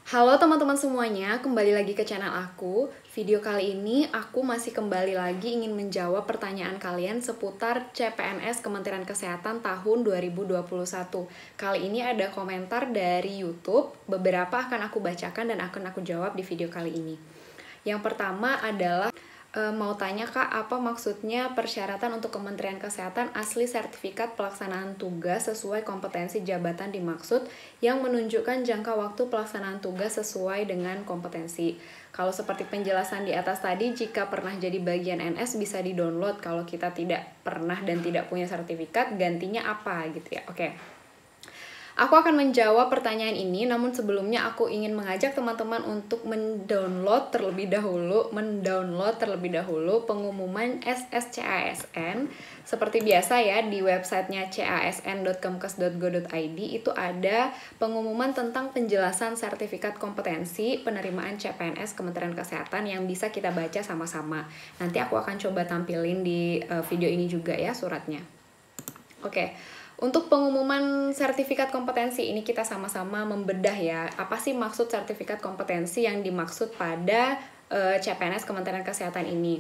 Halo teman-teman semuanya, kembali lagi ke channel aku. Video kali ini aku masih kembali lagi ingin menjawab pertanyaan kalian seputar CPNS Kementerian Kesehatan tahun 2021. Kali ini ada komentar dari YouTube, beberapa akan aku bacakan dan akan aku jawab di video kali ini. Yang pertama adalah mau tanya Kak, apa maksudnya persyaratan untuk Kementerian Kesehatan asli sertifikat pelaksanaan tugas sesuai kompetensi jabatan dimaksud yang menunjukkan jangka waktu pelaksanaan tugas sesuai dengan kompetensi. Kalau seperti penjelasan di atas tadi, jika pernah jadi bagian NS bisa di-download. Kalau kita tidak pernah dan tidak punya sertifikat, gantinya apa gitu ya. Oke. Aku akan menjawab pertanyaan ini, namun sebelumnya aku ingin mengajak teman-teman untuk mendownload terlebih dahulu pengumuman SSCASN. Seperti biasa ya, di websitenya casn.kemkes.go.id itu ada pengumuman tentang penjelasan sertifikat kompetensi penerimaan CPNS Kementerian Kesehatan yang bisa kita baca sama-sama. Nanti aku akan coba tampilin di video ini juga ya suratnya. Oke. Untuk pengumuman sertifikat kompetensi ini kita sama-sama membedah ya, apa sih maksud sertifikat kompetensi yang dimaksud pada CPNS Kementerian Kesehatan ini.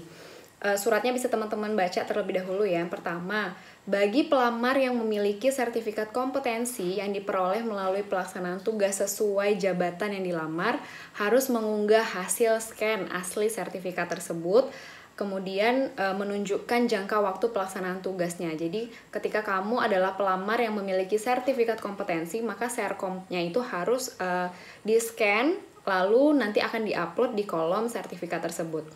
Suratnya bisa teman-teman baca terlebih dahulu ya. Yang pertama, bagi pelamar yang memiliki sertifikat kompetensi yang diperoleh melalui pelaksanaan tugas sesuai jabatan yang dilamar, harus mengunggah hasil scan asli sertifikat tersebut, kemudian menunjukkan jangka waktu pelaksanaan tugasnya. Jadi ketika kamu adalah pelamar yang memiliki sertifikat kompetensi, maka serkomnya itu harus di-scan, lalu nanti akan di-upload di kolom sertifikat tersebut.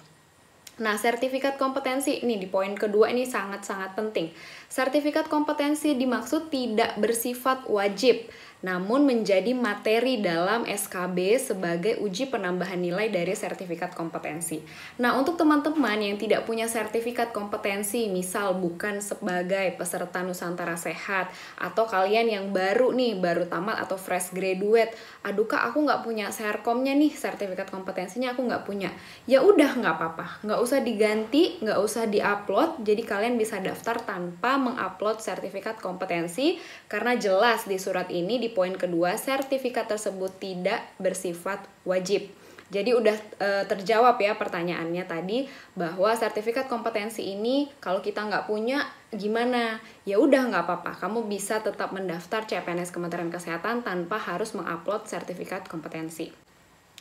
Nah, sertifikat kompetensi ini di poin kedua ini sangat-sangat penting. Sertifikat kompetensi dimaksud tidak bersifat wajib, namun menjadi materi dalam SKB sebagai uji penambahan nilai dari sertifikat kompetensi. Nah, untuk teman-teman yang tidak punya sertifikat kompetensi, misal bukan sebagai peserta Nusantara Sehat, atau kalian yang baru tamat atau fresh graduate, aduh Kak, aku nggak punya serkomnya nih, sertifikat kompetensinya aku nggak punya. Ya udah, nggak apa-apa, nggak usah diganti, nggak usah di-upload, jadi kalian bisa daftar tanpa mengupload sertifikat kompetensi, karena jelas di surat ini di poin kedua, sertifikat tersebut tidak bersifat wajib. Jadi udah terjawab ya pertanyaannya tadi, bahwa sertifikat kompetensi ini kalau kita nggak punya gimana? Ya udah nggak apa-apa, kamu bisa tetap mendaftar CPNS Kementerian Kesehatan tanpa harus mengupload sertifikat kompetensi.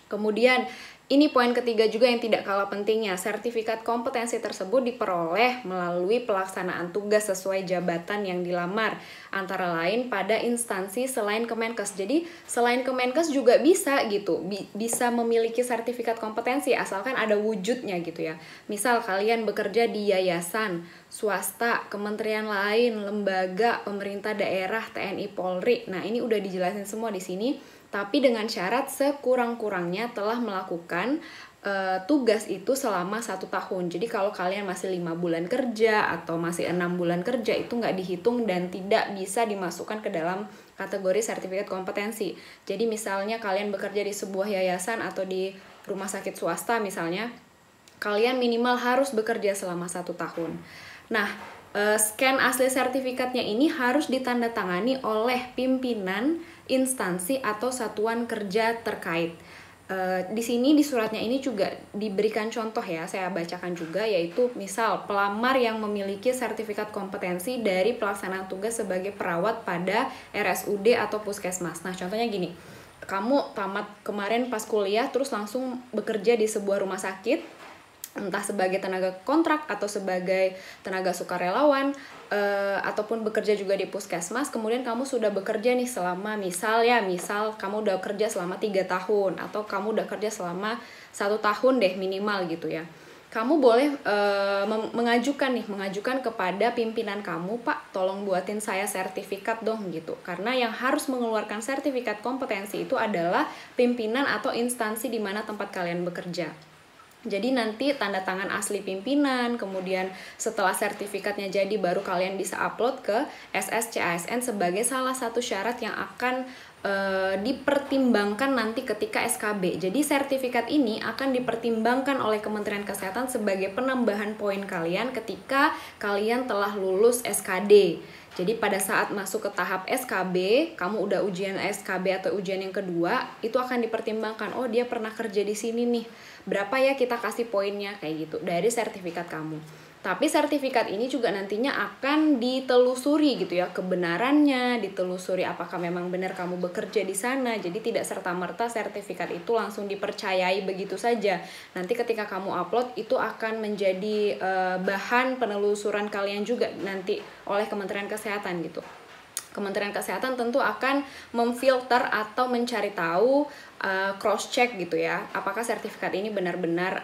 Kemudian, ini poin ketiga juga yang tidak kalah pentingnya. Sertifikat kompetensi tersebut diperoleh melalui pelaksanaan tugas sesuai jabatan yang dilamar, antara lain pada instansi selain Kemenkes. Jadi, selain Kemenkes juga bisa gitu, bisa memiliki sertifikat kompetensi asalkan ada wujudnya gitu ya. Misal kalian bekerja di yayasan, swasta, kementerian lain, lembaga, pemerintah daerah, TNI, Polri. Nah, ini udah dijelasin semua di sini. Tapi dengan syarat sekurang-kurangnya telah melakukan tugas itu selama 1 tahun. Jadi kalau kalian masih 5 bulan kerja atau masih 6 bulan kerja, itu nggak dihitung dan tidak bisa dimasukkan ke dalam kategori sertifikat kompetensi. Jadi misalnya kalian bekerja di sebuah yayasan atau di rumah sakit swasta misalnya, kalian minimal harus bekerja selama 1 tahun. Nah, scan asli sertifikatnya ini harus ditandatangani oleh pimpinan instansi atau satuan kerja terkait. Di sini di suratnya ini juga diberikan contoh ya, saya bacakan juga, yaitu misal pelamar yang memiliki sertifikat kompetensi dari pelaksanaan tugas sebagai perawat pada RSUD atau puskesmas. Nah, contohnya gini, kamu tamat kemarin pas kuliah terus langsung bekerja di sebuah rumah sakit, entah sebagai tenaga kontrak atau sebagai tenaga sukarelawan, ataupun bekerja juga di puskesmas, kemudian kamu sudah bekerja nih selama misal kamu udah kerja selama 3 tahun atau kamu udah kerja selama 1 tahun deh minimal gitu ya. Kamu boleh mengajukan kepada pimpinan kamu, Pak, tolong buatin saya sertifikat dong gitu. Karena yang harus mengeluarkan sertifikat kompetensi itu adalah pimpinan atau instansi di mana tempat kalian bekerja. Jadi nanti tanda tangan asli pimpinan, kemudian setelah sertifikatnya jadi baru kalian bisa upload ke SSCASN sebagai salah satu syarat yang akan dipertimbangkan nanti ketika SKB. Jadi sertifikat ini akan dipertimbangkan oleh Kementerian Kesehatan sebagai penambahan poin kalian ketika kalian telah lulus SKD. Jadi pada saat masuk ke tahap SKB, kamu udah ujian SKB atau ujian yang kedua, itu akan dipertimbangkan, oh dia pernah kerja di sini nih, berapa ya kita kasih poinnya, kayak gitu, dari sertifikat kamu. Tapi sertifikat ini juga nantinya akan ditelusuri gitu ya, kebenarannya, ditelusuri apakah memang benar kamu bekerja di sana. Jadi tidak serta-merta sertifikat itu langsung dipercayai begitu saja. Nanti ketika kamu upload itu akan menjadi bahan penelusuran kalian juga nanti oleh Kementerian Kesehatan gitu. Kementerian Kesehatan tentu akan memfilter atau mencari tahu, cross check gitu ya, apakah sertifikat ini benar-benar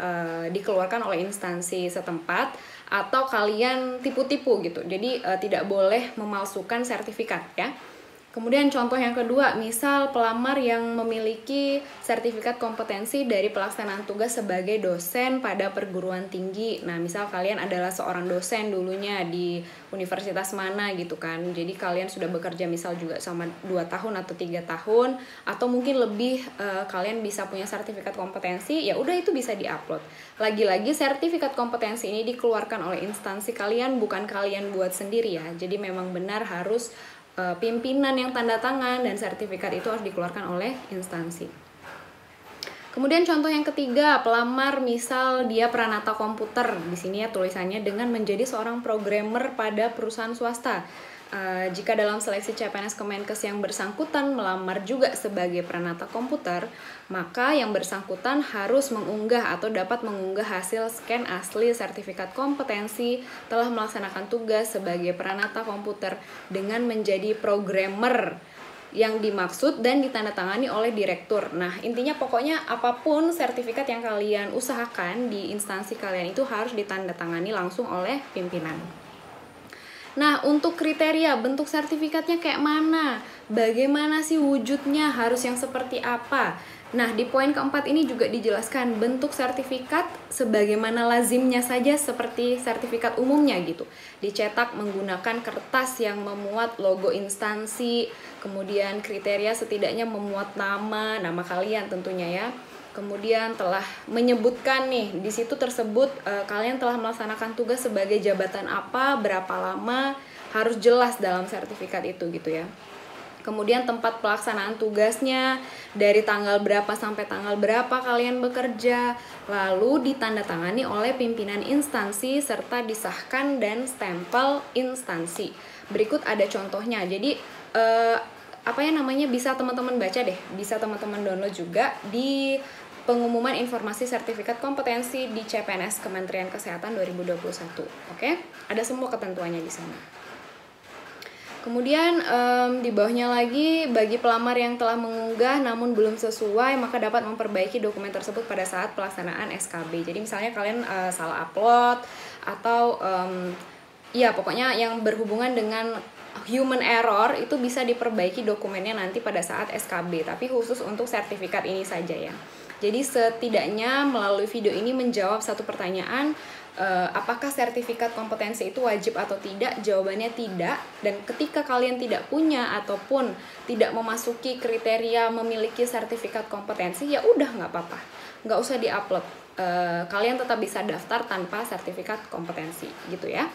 dikeluarkan oleh instansi setempat atau kalian tipu-tipu gitu. Jadi tidak boleh memalsukan sertifikat ya. Kemudian contoh yang kedua, misal pelamar yang memiliki sertifikat kompetensi dari pelaksanaan tugas sebagai dosen pada perguruan tinggi. Nah, misal kalian adalah seorang dosen dulunya di universitas mana gitu kan. Jadi kalian sudah bekerja misal juga sama 2 tahun atau 3 tahun atau mungkin lebih, kalian bisa punya sertifikat kompetensi, ya udah itu bisa diupload. Lagi-lagi sertifikat kompetensi ini dikeluarkan oleh instansi kalian, bukan kalian buat sendiri ya. Jadi memang benar harus pimpinan yang tanda tangan dan sertifikat itu harus dikeluarkan oleh instansi. Kemudian contoh yang ketiga, pelamar misal dia pranata komputer, di sini ya tulisannya dengan menjadi seorang programmer pada perusahaan swasta. Jika dalam seleksi CPNS Kemenkes yang bersangkutan melamar juga sebagai pranata komputer, maka yang bersangkutan harus mengunggah atau dapat mengunggah hasil scan asli sertifikat kompetensi telah melaksanakan tugas sebagai pranata komputer dengan menjadi programmer yang dimaksud dan ditandatangani oleh direktur. Nah, intinya pokoknya apapun sertifikat yang kalian usahakan di instansi kalian itu harus ditandatangani langsung oleh pimpinan. Nah, untuk kriteria bentuk sertifikatnya kayak mana? Bagaimana sih wujudnya? Harus yang seperti apa? Nah, di poin keempat ini juga dijelaskan bentuk sertifikat sebagaimana lazimnya saja seperti sertifikat umumnya gitu. Dicetak menggunakan kertas yang memuat logo instansi, kemudian kriteria setidaknya memuat nama kalian tentunya ya. Kemudian telah menyebutkan nih, di situ tersebut kalian telah melaksanakan tugas sebagai jabatan apa, berapa lama, harus jelas dalam sertifikat itu gitu ya. Kemudian tempat pelaksanaan tugasnya, dari tanggal berapa sampai tanggal berapa kalian bekerja, lalu ditandatangani oleh pimpinan instansi serta disahkan dan stempel instansi. Berikut ada contohnya. Jadi bisa teman-teman baca deh, bisa teman-teman download juga di pengumuman informasi sertifikat kompetensi di CPNS Kementerian Kesehatan 2021. Oke? Ada semua ketentuannya di sana. Kemudian di bawahnya lagi, bagi pelamar yang telah mengunggah namun belum sesuai, maka dapat memperbaiki dokumen tersebut pada saat pelaksanaan SKB. Jadi misalnya kalian salah upload atau ya pokoknya yang berhubungan dengan human error itu bisa diperbaiki dokumennya nanti pada saat SKB, tapi khusus untuk sertifikat ini saja ya. Jadi setidaknya melalui video ini menjawab satu pertanyaan, apakah sertifikat kompetensi itu wajib atau tidak? Jawabannya tidak. Dan ketika kalian tidak punya ataupun tidak memasuki kriteria memiliki sertifikat kompetensi, ya udah nggak apa-apa, nggak usah diupload. Kalian tetap bisa daftar tanpa sertifikat kompetensi gitu ya.